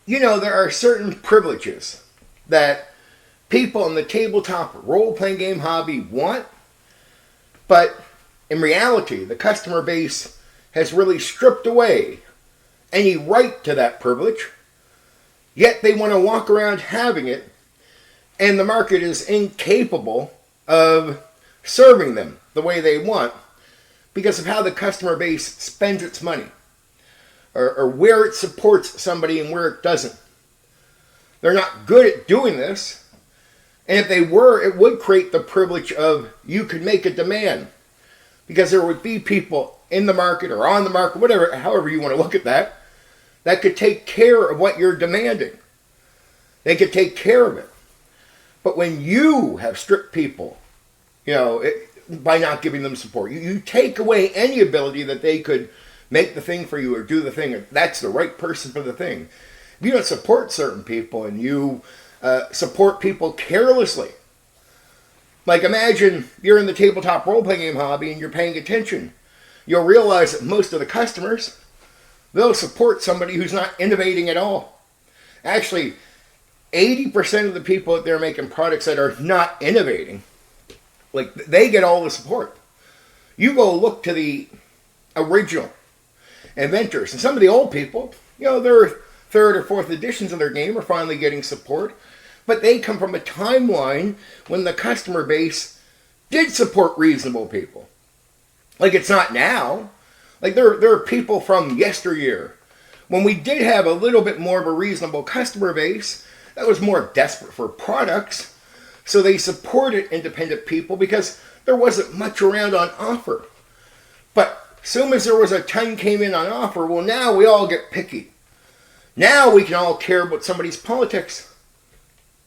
there are certain privileges that people in the tabletop role-playing game hobby want, but in reality, the customer base has really stripped away any right to that privilege, yet they want to walk around having it, and the market is incapable of serving them the way they want because of how the customer base spends its money, or where it supports somebody and where it doesn't. They're not good at doing this, and if they were, it would create the privilege of you could make a demand, because there would be people in the market or on the market, whatever, however you want to look at that, that could take care of what you're demanding. They could take care of it. But when you have stripped people, by not giving them support, you take away any ability that they could make the thing for you or do the thing, or that's the right person for the thing. If you don't support certain people and you support people carelessly, like imagine you're in the tabletop role-playing game hobby and you're paying attention, you'll realize that most of the customers, they'll support somebody who's not innovating at all. Actually, 80% of the people that they're making products that are not innovating, like they get all the support. You go look to the original inventors, and some of the old people, their third or fourth editions of their game are finally getting support, but they come from a timeline when the customer base did support reasonable people. Like it's not now. Like there are people from yesteryear when we did have a little bit more of a reasonable customer base that was more desperate for products, so they supported independent people because there wasn't much around on offer. But as soon as there was a ton came in on offer, well, now we all get picky. Now we can all care about somebody's politics.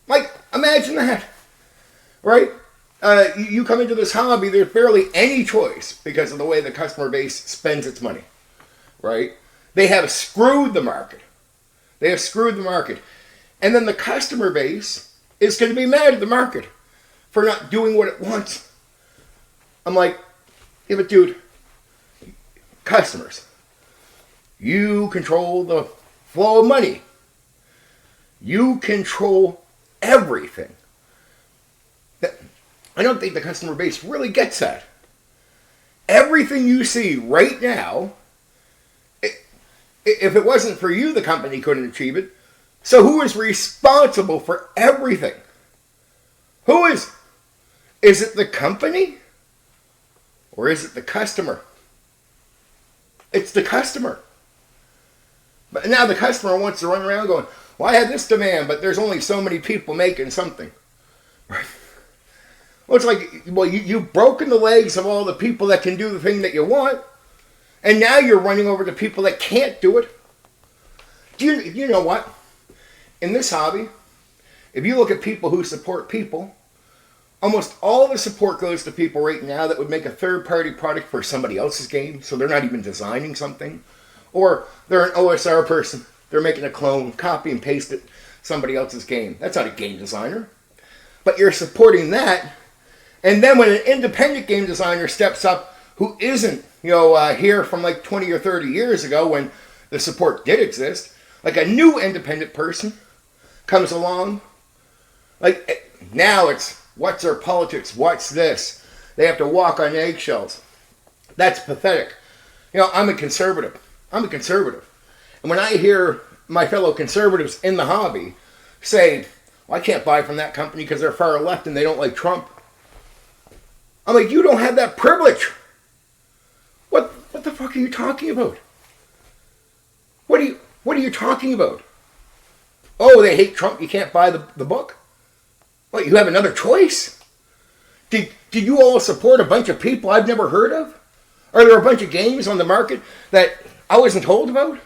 Like, imagine that, right? You come into this hobby, there's barely any choice because of the way the customer base spends its money, right? They have screwed the market. And then the customer base is going to be mad at the market for not doing what it wants. I'm like, yeah, but dude, customers, you control the flow of money. You control everything. I don't think the customer base really gets that. Everything you see right now, if it wasn't for you, the company couldn't achieve it. So who is responsible for everything? Who is? Is it the company? Or is it the customer? It's the customer. But now the customer wants to run around going, well, I have this demand, but there's only so many people making something. Right? Well, it's like, well, you've broken the legs of all the people that can do the thing that you want, and now you're running over to people that can't do it. Do you know what? In this hobby, if you look at people who support people, almost all the support goes to people right now that would make a third-party product for somebody else's game, so they're not even designing something. Or they're an OSR person. They're making a clone, copy and paste it, somebody else's game. That's not a game designer. But you're supporting that. And then when an independent game designer steps up who isn't, here from like 20 or 30 years ago when the support did exist, like a new independent person comes along, like now it's, what's their politics? What's this? They have to walk on eggshells. That's pathetic. I'm a conservative. And when I hear my fellow conservatives in the hobby say, well, I can't buy from that company because they're far left and they don't like Trump, I'm like, you don't have that privilege. What the fuck are you talking about? What are you talking about? Oh, they hate Trump, you can't buy the book? What, you have another choice? Did you all support a bunch of people I've never heard of? Are there a bunch of games on the market that I wasn't told about?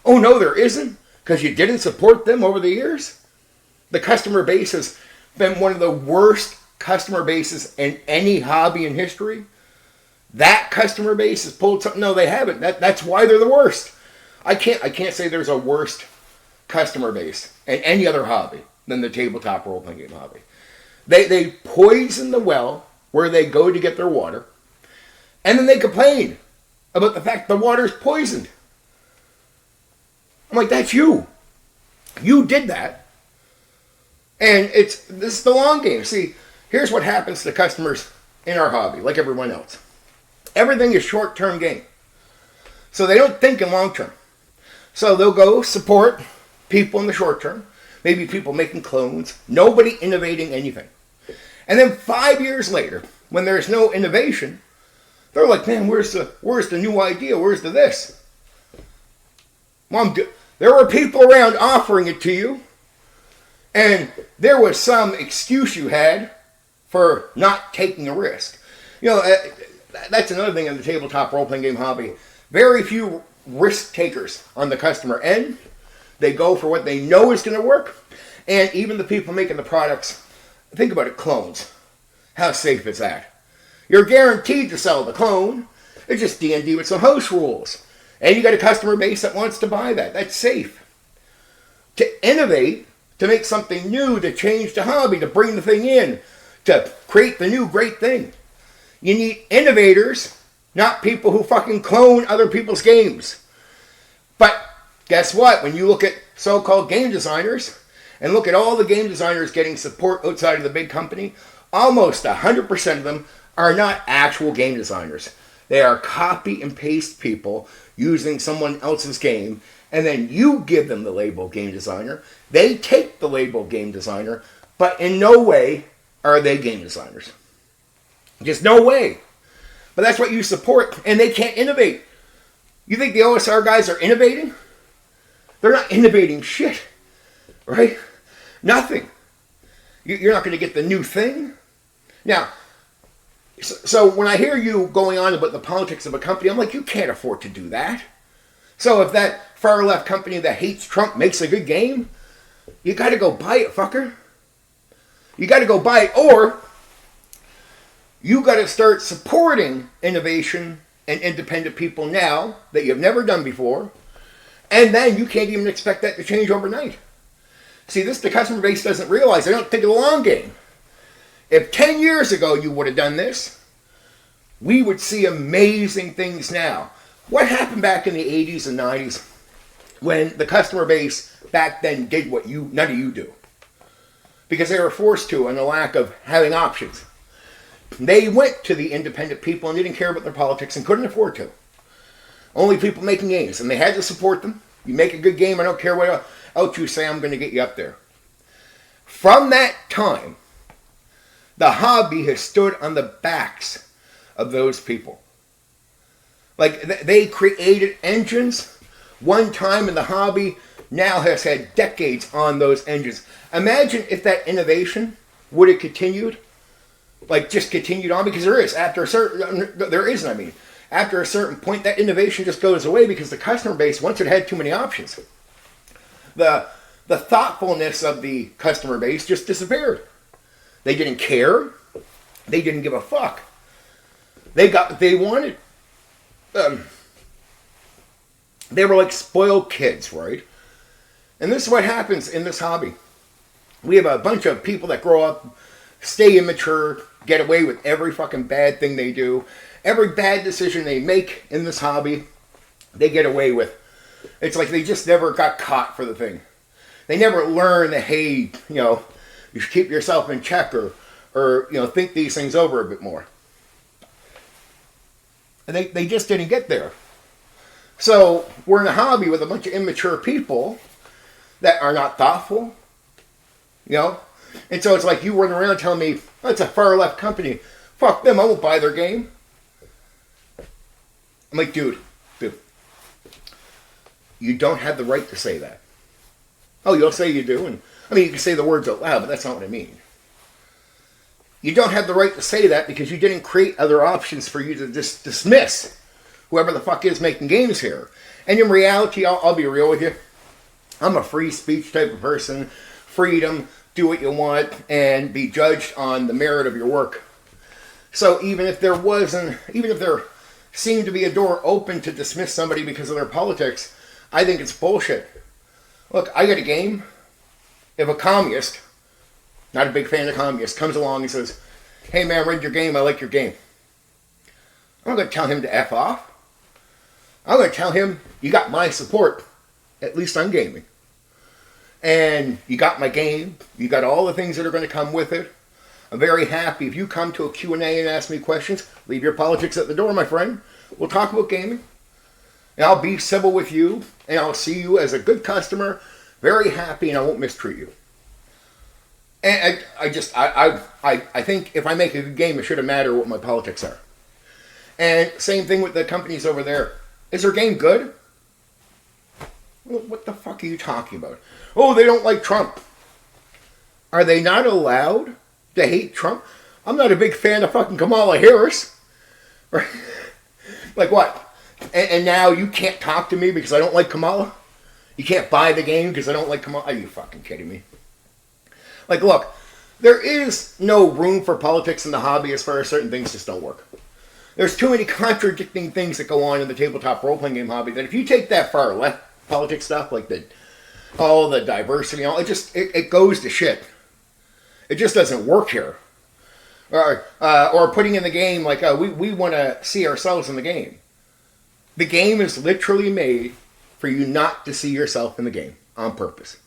Oh no, there isn't, because you didn't support them over the years? The customer base has been one of the worst customer bases in any hobby in history. That customer base has pulled something. No, they haven't. That's why they're the worst. I can't say there's a worst customer base in any other hobby than the tabletop role-playing game hobby. They poison the well where they go to get their water, and then they complain about the fact the water's poisoned. I'm like, that's you. You did that. And this is the long game. See, here's what happens to customers in our hobby, like everyone else. Everything is short-term gain. So they don't think in long-term. So they'll go support people in the short term. Maybe people making clones. Nobody innovating anything. And then 5 years later, when there's no innovation, they're like, man, where's the new idea? Where's the this? Mom, there were people around offering it to you, and there was some excuse you had for not taking a risk. You know, that's another thing in the tabletop role-playing game hobby. Very few risk takers on the customer end. They go for what they know is going to work. And even the people making the products, think about it, clones. How safe is that? You're guaranteed to sell the clone. It's just D&D with some host rules. And you got a customer base that wants to buy that. That's safe. To innovate, to make something new, to change the hobby, to bring the thing in, to create the new great thing. You need innovators, not people who fucking clone other people's games. But guess what? When you look at so-called game designers, and look at all the game designers getting support outside of the big company, almost 100% of them are not actual game designers. They are copy and paste people using someone else's game, and then you give them the label game designer. They take the label game designer, but in no way are they game designers. Just no way. But that's what you support, and they can't innovate. You think the OSR guys are innovating? They're not innovating shit, right? Nothing. You're not going to get the new thing. Now, so when I hear you going on about the politics of a company, I'm like, you can't afford to do that. So if that far-left company that hates Trump makes a good game, you got to go buy it, fucker. You got to go buy it, or you got to start supporting innovation and independent people now that you've never done before, and then you can't even expect that to change overnight. See, the customer base doesn't realize. They don't think of the long game. If 10 years ago you would have done this, we would see amazing things now. What happened back in the 80s and 90s when the customer base back then did what none of you do? Because they were forced to, and the lack of having options. They went to the independent people and didn't care about their politics and couldn't afford to. Only people making games, and they had to support them. You make a good game, I don't care what else you say, I'm going to get you up there. From that time, the hobby has stood on the backs of those people. Like, they created engines one time, and the hobby now has had decades on those engines. Imagine if that innovation would have continued, like just continued on, because there is, after a certain point, that innovation just goes away because the customer base, once it had too many options, the thoughtfulness of the customer base just disappeared. They didn't care. They didn't give a fuck. They got what they wanted. They were like spoiled kids, right? And this is what happens in this hobby. We have a bunch of people that grow up, stay immature, get away with every fucking bad thing they do. Every bad decision they make in this hobby, they get away with. It's like they just never got caught for the thing. They never learn that, hey, you should keep yourself in check or think these things over a bit more. And they just didn't get there. So we're in a hobby with a bunch of immature people that are not thoughtful, And so it's like you run around telling me, oh, it's a far left company. Fuck them, I won't buy their game. I'm like, dude, you don't have the right to say that. Oh, you'll say you do, and you can say the words out loud, but that's not what I mean. You don't have the right to say that because you didn't create other options for you to just dismiss whoever the fuck is making games here. And in reality, I'll be real with you. I'm a free speech type of person. Freedom, do what you want, and be judged on the merit of your work. So even if there seemed to be a door open to dismiss somebody because of their politics, I think it's bullshit. Look, I got a game. If a communist, not a big fan of communists, comes along and says, hey man, I read your game, I like your game. I'm not going to tell him to F off. I'm going to tell him, you got my support, at least on gaming. and you got my game. You got all the things that are going to come with it. I'm very happy. If you come to a Q&A and ask me questions, leave your politics at the door, my friend. We'll talk about gaming. And I'll be civil with you. And I'll see you as a good customer. Very happy, and I won't mistreat you. And I think if I make a good game, it shouldn't matter what my politics are. And same thing with the companies over there. Is their game good? What the fuck are you talking about? Oh, they don't like Trump. Are they not allowed to hate Trump? I'm not a big fan of fucking Kamala Harris. Right? Like what? And now you can't talk to me because I don't like Kamala? You can't buy the game because I don't like Kamala? Are you fucking kidding me? Like, look, there is no room for politics in the hobby as far as certain things just don't work. There's too many contradicting things that go on in the tabletop role-playing game hobby that if you take that far left politics stuff, like the diversity, it goes to shit. It just doesn't work here. Or putting in the game like we want to see ourselves in the game. The game is literally made for you not to see yourself in the game on purpose.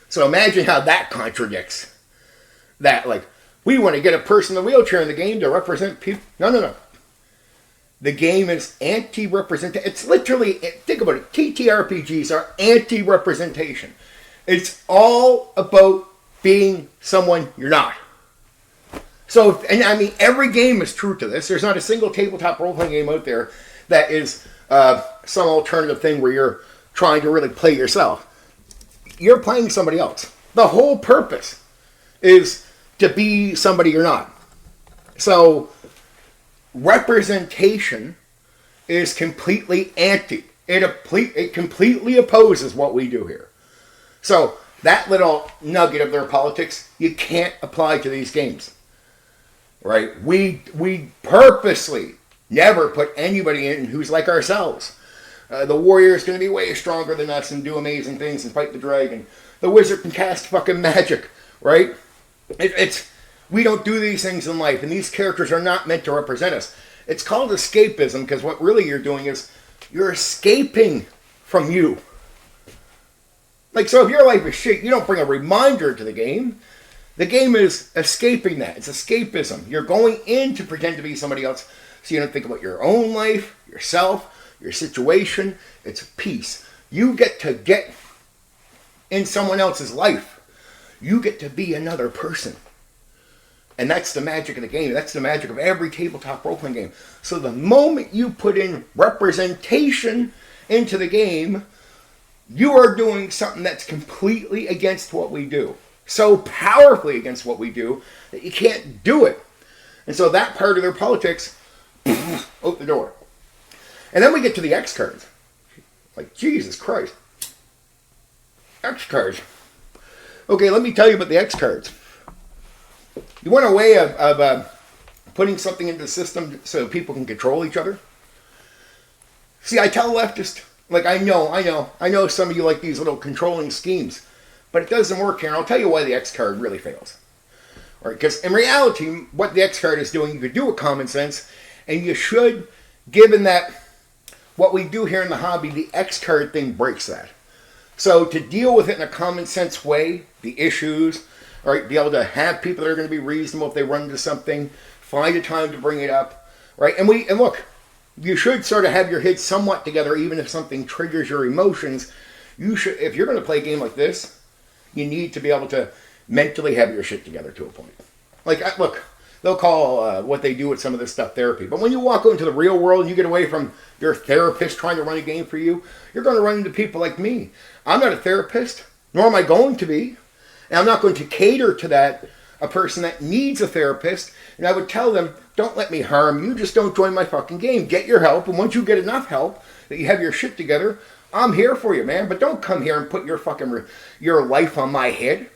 So imagine how that contradicts that. Like, we want to get a person in a wheelchair in the game to represent people. No. The game is anti-representation. It's literally, think about it, TTRPGs are anti-representation. It's all about being someone you're not. So, and I mean, every game is true to this. There's not a single tabletop role-playing game out there that is some alternative thing where you're trying to really play yourself. You're playing somebody else. The whole purpose is to be somebody you're not. So, representation is completely anti. It completely opposes what we do here. So, that little nugget of their politics, you can't apply to these games. Right? We purposely never put anybody in who's like ourselves. The warrior is going to be way stronger than us and do amazing things and fight the dragon. The wizard can cast fucking magic, right? We don't do these things in life, and these characters are not meant to represent us. It's called escapism because what really you're doing is you're escaping from you. Like, so if your life is shit, you don't bring a reminder to the game. The game is escaping that. It's escapism. You're going in to pretend to be somebody else so you don't think about your own life, yourself, your situation. It's peace. You get to get in someone else's life. You get to be another person. And that's the magic of the game. That's the magic of every tabletop role-playing game. So the moment you put in representation into the game, you are doing something that's completely against what we do. So powerfully against what we do that you can't do it. And so that part of their politics, out the door. And then we get to the X cards. Like, Jesus Christ. X cards. Okay, let me tell you about the X cards. You want a way of putting something into the system so people can control each other? See, I tell leftists, like, I know some of you like these little controlling schemes, but it doesn't work here, and I'll tell you why the X card really fails. All right, because in reality, what the X card is doing, you could do with common sense, and you should, given that what we do here in the hobby, the X card thing breaks that. So to deal with it in a common sense way, the issues, all right, be able to have people that are going to be reasonable if they run into something, find a time to bring it up, right? And look, you should sort of have your head somewhat together, even if something triggers your emotions. You should, if you're going to play a game like this, you need to be able to mentally have your shit together to a point. Like, look, they'll call what they do with some of this stuff therapy. But when you walk out into the real world and you get away from your therapist trying to run a game for you, you're going to run into people like me. I'm not a therapist, nor am I going to be. And I'm not going to cater to that, a person that needs a therapist. And I would tell them, don't let me harm you. Just don't join my fucking game. Get your help. And once you get enough help that you have your shit together, I'm here for you, man. But don't come here and put your life on my head.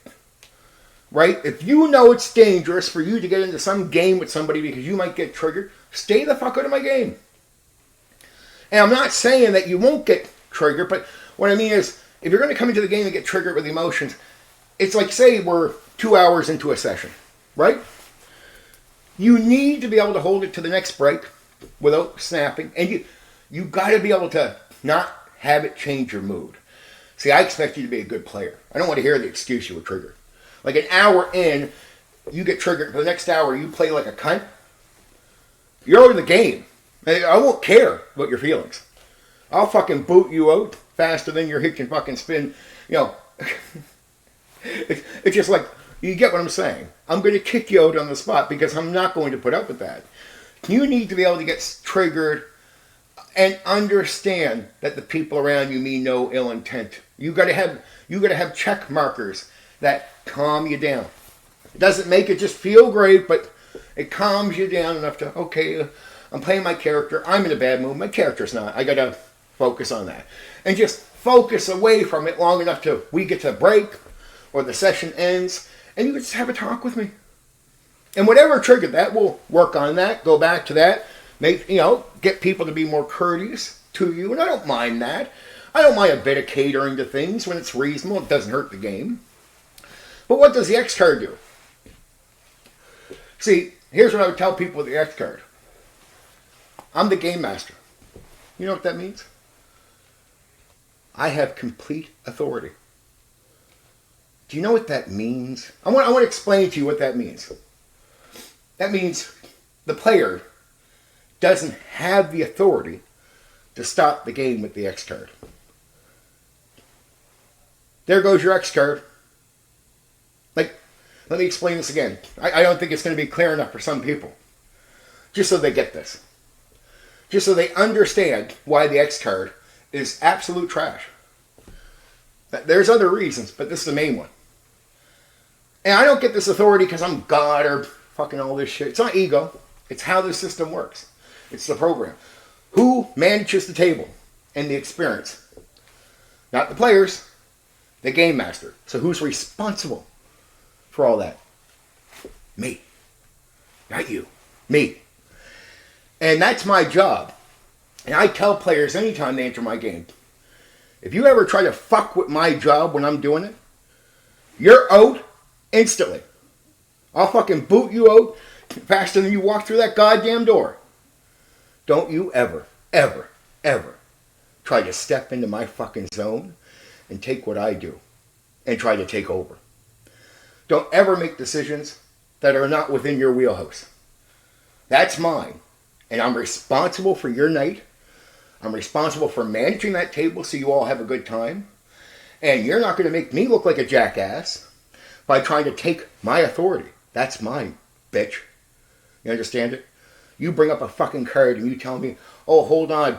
Right? If you know it's dangerous for you to get into some game with somebody because you might get triggered, stay the fuck out of my game. And I'm not saying that you won't get triggered, but what I mean is, if you're going to come into the game and get triggered with emotions, it's like, say we're 2 hours into a session, right? You need to be able to hold it to the next break without snapping. And you got to be able to not have it change your mood. See, I expect you to be a good player. I don't want to hear the excuse you were triggered. Like an hour in, you get triggered. For the next hour, you play like a cunt. You're over the game. I won't care about your feelings. I'll fucking boot you out faster than your hitch can fucking spin. You know, it's just like, you get what I'm saying. I'm going to kick you out on the spot because I'm not going to put up with that. You need to be able to get triggered and understand that the people around you mean no ill intent. You got to have check markers that calm you down. It doesn't make it just feel great, but it calms you down enough to, okay, I'm playing my character. I'm in a bad mood. My character's not. I got to focus on that. And just focus away from it long enough till we get to break or the session ends, and you just have a talk with me. And whatever triggered that, we'll work on that, go back to that, get people to be more courteous to you, and I don't mind that. I don't mind a bit of catering to things when it's reasonable. It doesn't hurt the game. But what does the X card do? See, here's what I would tell people with the X card. I'm the game master. You know what that means? I have complete authority. Do you know what that means? I want to explain to you what that means. That means the player doesn't have the authority to stop the game with the X card. There goes your X card. Like, let me explain this again. I don't think it's going to be clear enough for some people. Just so they get this. Just so they understand why the X card is absolute trash. There's other reasons, but this is the main one. And I don't get this authority because I'm God or fucking all this shit. It's not ego. It's how the system works. It's the program. Who manages the table and the experience? Not the players. The game master. So who's responsible for all that? Me. Not you. Me. And that's my job. And I tell players anytime they enter my game, if you ever try to fuck with my job when I'm doing it, you're out instantly. I'll fucking boot you out faster than you walk through that goddamn door. Don't you ever, ever, ever try to step into my fucking zone and take what I do and try to take over. Don't ever make decisions that are not within your wheelhouse. That's mine. And I'm responsible for your night. I'm responsible for managing that table so you all have a good time. And you're not going to make me look like a jackass by trying to take my authority. That's mine, bitch. You understand it? You bring up a fucking card and you tell me, oh, hold on.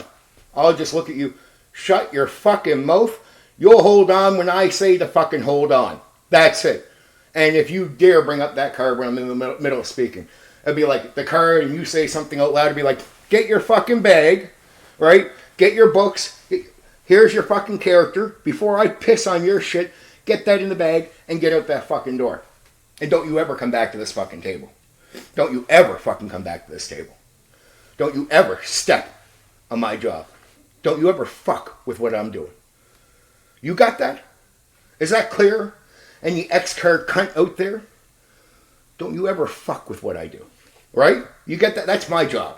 I'll just look at you. Shut your fucking mouth. You'll hold on when I say to fucking hold on. That's it. And if you dare bring up that card when I'm in the middle of speaking, it'd be like the card and you say something out loud, it'd be like, get your fucking bag, right? Get your books. Here's your fucking character. Before I piss on your shit, get that in the bag and get out that fucking door. And don't you ever come back to this fucking table. Don't you ever fucking come back to this table. Don't you ever step on my job. Don't you ever fuck with what I'm doing. You got that? Is that clear? Any X-card cunt out there? Don't you ever fuck with what I do. Right? You get that? That's my job.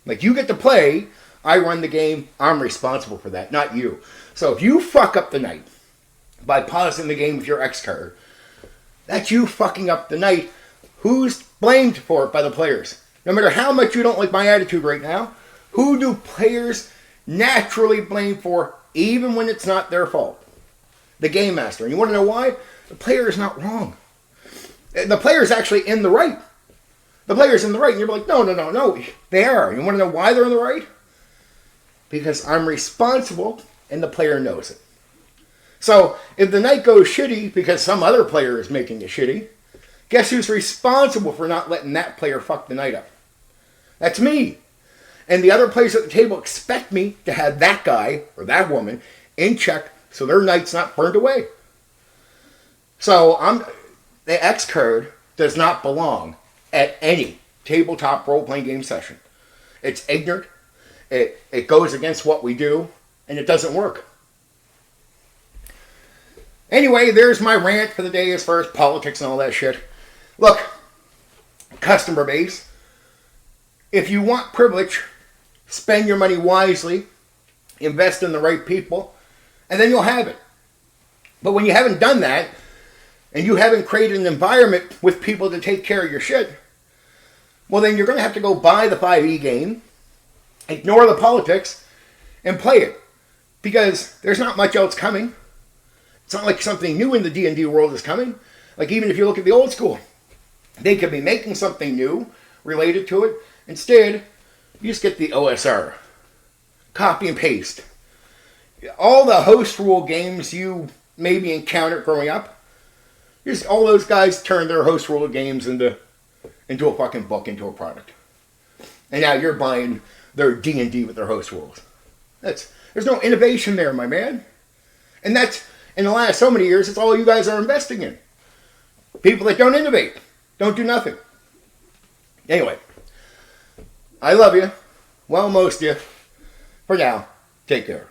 Like, you get to play, I run the game, I'm responsible for that, not you. So if you fuck up the night by pausing the game with your X-card, that's you fucking up the night. Who's blamed for it by the players? No matter how much you don't like my attitude right now, who do players naturally blame for, even when it's not their fault? The game master. And you want to know why? The player is not wrong. The player is actually in the right. The player's in the right. And you're like, no. They are. You want to know why they're in the right? Because I'm responsible and the player knows it. So if the night goes shitty because some other player is making it shitty, guess who's responsible for not letting that player fuck the night up? That's me. And the other players at the table expect me to have that guy or that woman in check so their night's not burned away. So the X card does not belong at any tabletop role-playing game session. It's ignorant. It goes against what we do, and it doesn't work. Anyway, there's my rant for the day as far as politics and all that shit. Look, customer base, if you want privilege, spend your money wisely, invest in the right people, and then you'll have it. But when you haven't done that, and you haven't created an environment with people to take care of your shit, well, then you're going to have to go buy the 5e game, ignore the politics, and play it. Because there's not much else coming. It's not like something new in the D&D world is coming. Like, even if you look at the old school, they could be making something new related to it. Instead, you just get the OSR. Copy and paste. All the host rule games you maybe encountered growing up, just all those guys turned their host rule games into a fucking book, into a product. And now you're buying their D&D with their host rules. There's no innovation there, my man. And that's, in the last so many years, it's all you guys are investing in. People that don't innovate, don't do nothing. Anyway, I love you. Well, most of you. For now, take care.